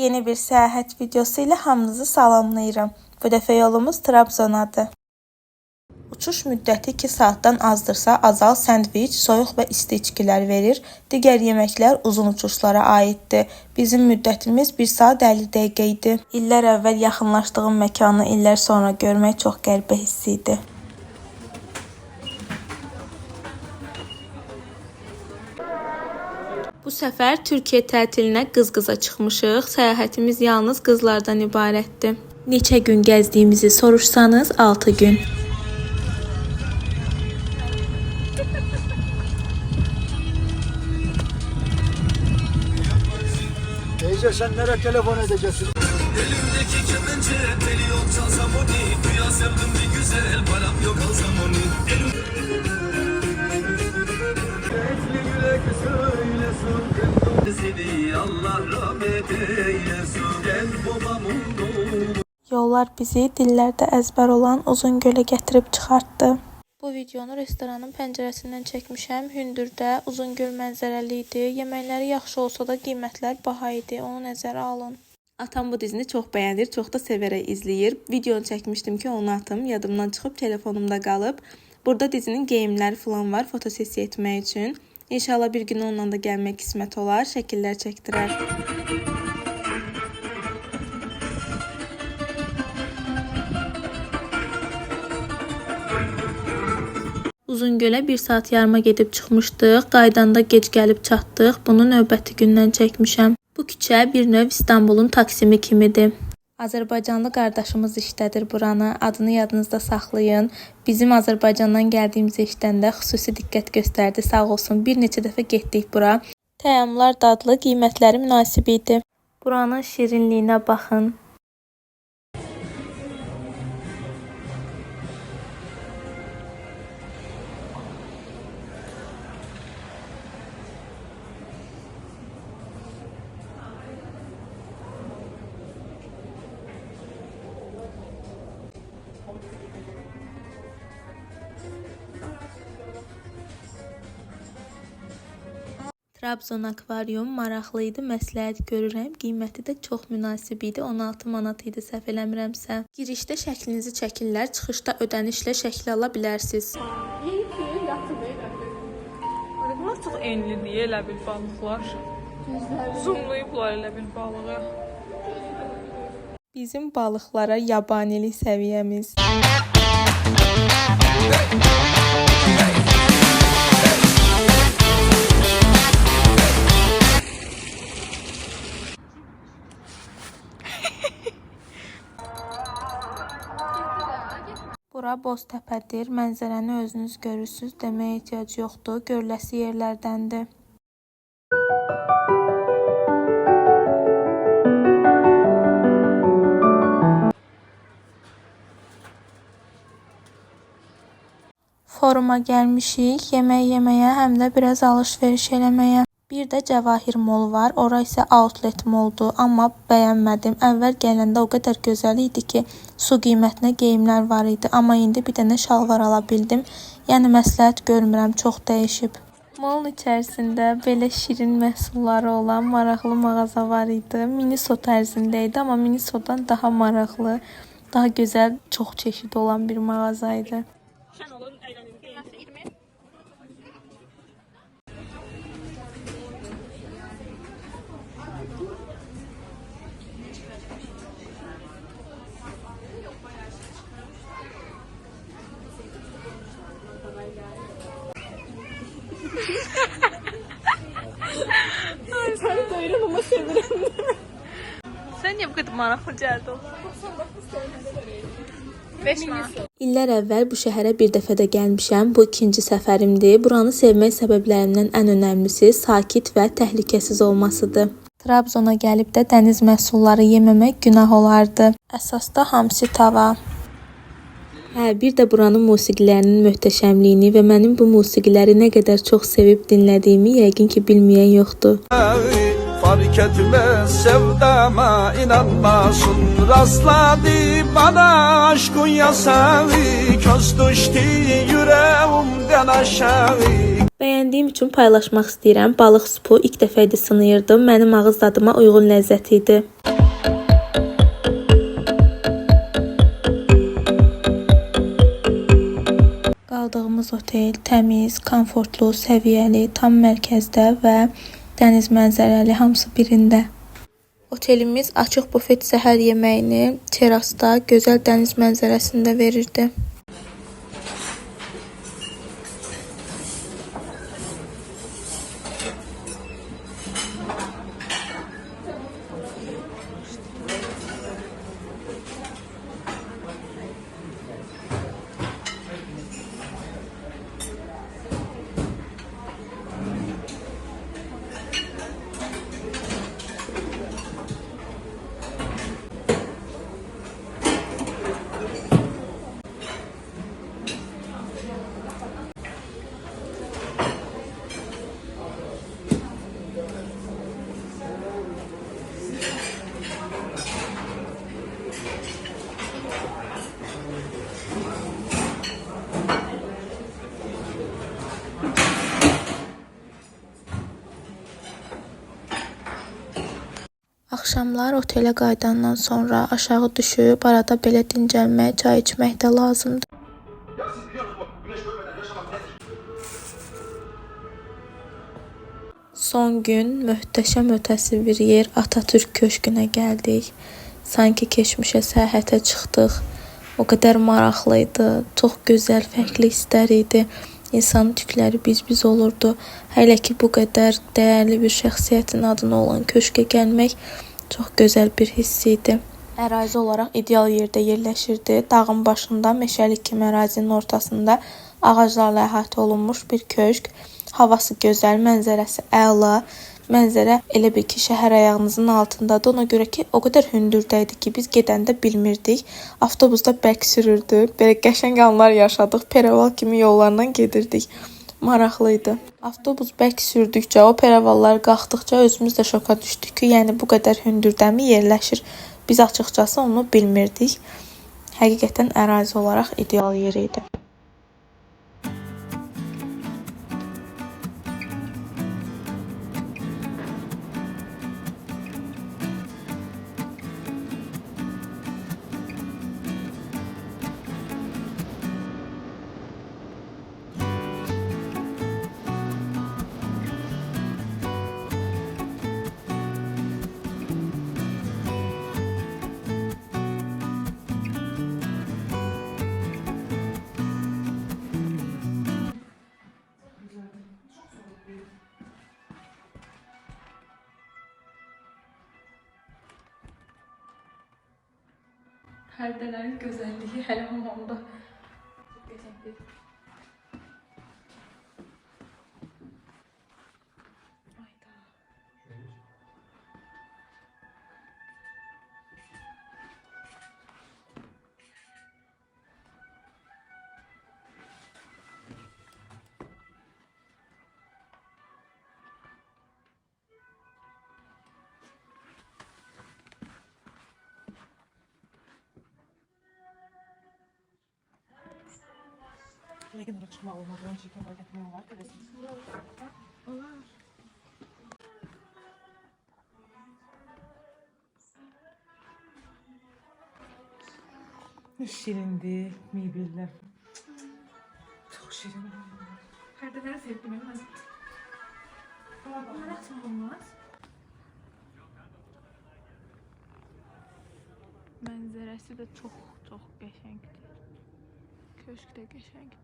Yeni bir səyahət videosu ilə hamınızı salamlayıram. Bu dəfə yolumuz Trabzonadır. Uçuş müddəti 2 saatdan azdırsa, Azal sendviç, soyuq və isti içkilər verir. Digər yeməklər uzun uçuşlara aiddir. Bizim müddətimiz 1 saat 50 dəqiqə idi. İllər əvvəl yaxınlaşdığım məkanı illər sonra görmək çox qəribə hiss idi. Bu səfər Türkiyə tətilinə qız-qıza çıxmışıq. Səyahətimiz yalnız qızlardan ibarətdir. Neçə gün gəzdiyimizi soruşsanız 6 gün. Teyze sen nereye telefon edeceksin? Elimdeki kemençe teli yok çalsam onu. Güya sevdim bir güzel param yok alsam onu. Yollar bizi dillərdə əzbər olan Uzungölə gətirib çıxartdı. Bu videonu restoranın pəncərəsindən çəkmişəm. Hündürdə Uzungöl mənzərəli idi. Yeməkləri yaxşı olsa da qiymətlər baha idi. Onu nəzərə alın. Atam bu dizini çox bəyənir, çox da sevərək izləyir. Videonu çəkmişdim ki, onu atım. Yadımdan çıxıb telefonumda qalıb. Burada dizinin geyimləri falan var fotosessiya etmək üçün. İnşallah bir gün onunla da gəlmək qismət olar, şəkillər çəkdirər. Uzungölə 1 saat yarıma gedib çıxmışdıq. Qaydanda gec gəlib çatdıq. Bunu növbəti gündən çəkmişəm. Bu küçə bir növ İstanbulun Taksimi kimidir. Azərbaycanlı qardaşımız işlədir buranı. Adını yadınızda saxlayın. Bizim Azərbaycandan gəldiyimizi eşidəndə xüsusi diqqət göstərdi. Sağ olsun. Bir neçə dəfə getdik bura. Təyyarlar dadlı, qiymətləri münasib idi. Buranın şirinliyinə baxın. Trabzon akvaryum maraqlı idi, məsləhət görürəm. Qiyməti də çox münasib idi. 16 manat idi, səhv eləmirəmsə. Girişdə şəklinizi çəkirlər, çıxışda ödənişlə şəkil ala bilərsiniz. Bunlar çox enlidir, elə bil balıqlar. Zoomlayıblar elə bil balığı. Bizim balıqlara yabanilik səviyyəmiz. Bura Boztəpədir. Mənzərəni özünüz görürsünüz. Deməyə ehtiyac yoxdur. Görüləsi yerlərdəndir. Foruma gəlmişik. Yemək yeməyə, həm də biraz alış-veriş eləməyə. Bir də Cəvahir molu var. Ora isə outlet moldur. Amma bəyənmədim. Əvvəl gələndə o qədər gözəl idi ki, su qiymətinə geyimlər var idi. Amma indi bir dənə şalvar ala bildim. Yəni məsləhət görmürəm, çox dəyişib. Molun içərisində belə şirin məhsulları olan maraqlı mağaza var idi. Miniso tərzində idi, amma Minisodan daha maraqlı, daha gözəl, çox çeşid olan bir mağaza idi. Sen doyurun ama seviyorum. Sen niye bu kadar maraqlı cəldi olsun? 5 manat. İllər əvvəl bu şəhərə bir dəfə də gəlmişəm. Bu ikinci səfərimdir. Buranı sevmək səbəblərindən ən önəmlisi sakit və təhlükəsiz olmasıdır. Trabzona gəlib də dəniz məhsulları yeməmək günah olardı. Əsasda hamsi tava. Bir də buranın musiqilərinin möhtəşəmliyini və mənim bu musiqiləri nə qədər çox sevib dinlədiyimi yəqin ki bilməyən yoxdur. Fark etmez sevdama inanmasın. Rastladı bana aşkın yasağı. Köz düştü yüreğimden aşağı. Bəyəndiyim üçün paylaşmaq istəyirəm. Balıq supu ilk dəfə idi sınıyırdım. Mənim ağız dadıma uyğun ləzzət idi. Qaldığımız otel təmiz, komfortlu, səviyyəli, tam mərkəzdə və dəniz mənzərəli, hamısı birində. Otelimiz açıq bufet səhər yeməyini terasda, gözəl dəniz mənzərəsində verirdi. Axşamlar otelə qayıdandan sonra aşağı düşüb arada belə dincəlmək, çay içmək də lazımdır. Son gün möhtəşəm ötəsi bir yer Atatürk köşkünə gəldik. Sanki keçmişə səyahətə çıxdıq. O qədər maraqlı idi, çox gözəl, fərqli hisslər idi. İnsanın tükləri biz olurdu. Hələ ki bu qədər dəyərli bir şəxsiyyətin adına olan köşkə gəlmək çox gözəl bir hiss idi. Ərazi olaraq ideal yerdə yerləşirdi. Dağın başında, meşəlik kimi ərazinin ortasında ağaclarla əhatə olunmuş bir köşk. Havası gözəl, mənzərəsi əla. Mənzərə elə bil ki, şəhər ayağınızın altındadır. Ona görə ki, o qədər hündürdə idi ki, biz gedəndə bilmirdik. Avtobusda bərk sürürdü. Belə qəşəng anlar yaşadıq. Peraval kimi yollardan gedirdik. Maraqlı idi. Avtobus bərk sürdükcə, o peravallar qalxdıqca özümüz də şoka düşdük ki, yəni bu qədər hündürdəmi yerləşir. Biz açıqcası onu bilmirdik. Həqiqətən ərazi olaraq ideal yer idi. Pərdələrin gözəlliyi hələ hamamda. Çox qəşəngdir. Lakin oraya çıkma olmaz. Onun şeker var getmeye var. Olar. Ne şirindi mebiller. Çok şirin. Pərdə sevdim mən. Maraqlı olmaz. Mənzərəsi də çox qəşəngdir. Köşk də qəşəngdir.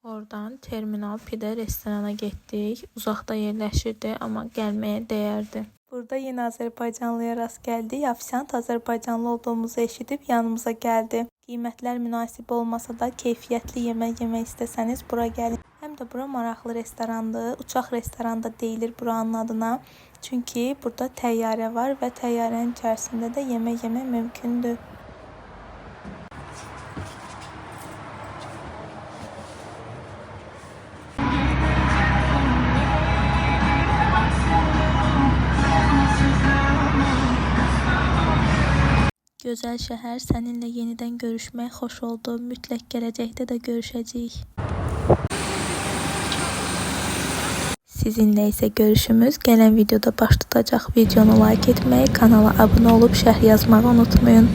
Oradan Terminal Pide restorana getdik. Uzaqda yerləşirdi, amma gəlməyə dəyərdi. Burada yenə Azərbaycanlıya rast gəldik. Ofisiant Azərbaycanlı olduğumuzu eşidib yanımıza gəldi. Qiymətlər münasib olmasa da keyfiyyətli yemək yemək istəsəniz bura gəlin. Həm də bura maraqlı restorandır. Uçaq restoranı da deyilir buranın adına. Çünki burada təyyarə var və təyyarənin içərisində də yemək yemək mümkündür. Gözəl şəhər, səninlə yenidən görüşmək xoş oldu. Mütləq gələcəkdə də görüşəcəyik. Sizinlə isə görüşümüz gələn videoda baş tutacaq. Videonu like etməyi, kanala abunə olub şərh yazmağı unutmayın.